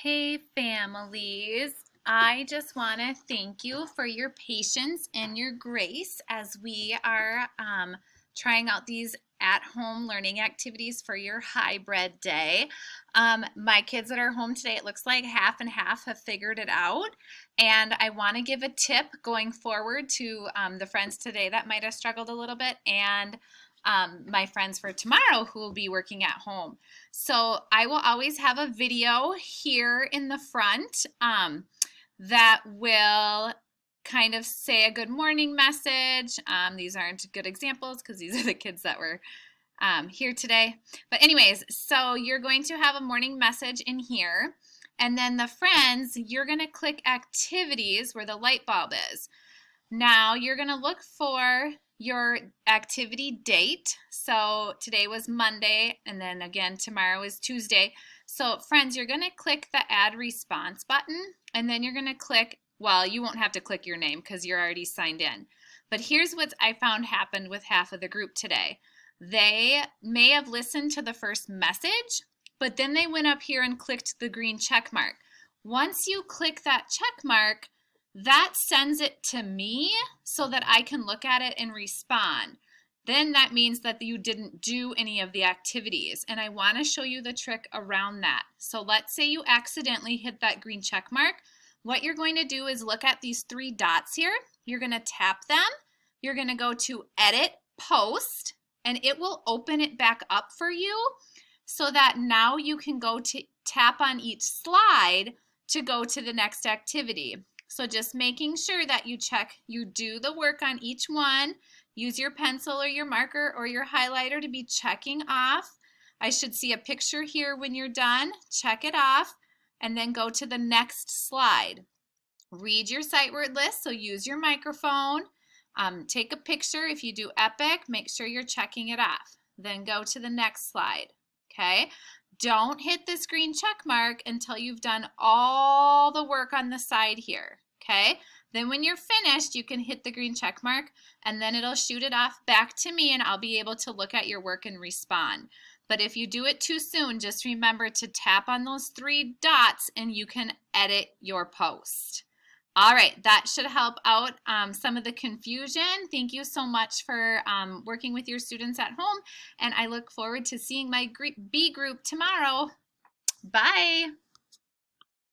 Hey families, I just want to thank you for your patience and your grace as we are trying out these at-home learning activities for your hybrid day. My kids that are home today, it looks like half and half have figured it out. And I want to give a tip going forward to the friends today that might have struggled a little bit and my friends for tomorrow who will be working at home. So I will always have a video here in the front that will kind of say a good morning message. These aren't good examples because these are the kids that were here today. But anyways, so you're going to have a morning message in here. And then the friends, you're going to click activities where the light bulb is. Now you're going to look for your activity date. So today was Monday, and then again tomorrow is Tuesday. So friends, you're going to click the add response button, and then you're going to click, well, you won't have to click your name because you're already signed in. But here's what I found happened with half of the group today. They may have listened to the first message, but then they went up here and clicked the green check mark. Once you click that check mark, that sends it to me so that I can look at it and respond. Then that means that you didn't do any of the activities. And I want to show you the trick around that. So let's say you accidentally hit that green check mark. What you're going to do is look at these three dots here. You're going to tap them. You're going to go to Edit Post, and it will open it back up for you so that now you can go to tap on each slide to go to the next activity. So just making sure that you do the work on each one. Use your pencil or your marker or your highlighter to be checking off. I should see a picture here when you're done. Check it off and then go to the next slide. Read your sight word list, so use your microphone. Take a picture. If you do Epic, make sure you're checking it off. Then go to the next slide, okay? Don't hit this green check mark until you've done all the work on the side here, okay? Then when you're finished, you can hit the green check mark, and then it'll shoot it off back to me, and I'll be able to look at your work and respond. But if you do it too soon, just remember to tap on those three dots, and you can edit your post. All right, that should help out some of the confusion. Thank you so much for working with your students at home, and I look forward to seeing my B group tomorrow. Bye.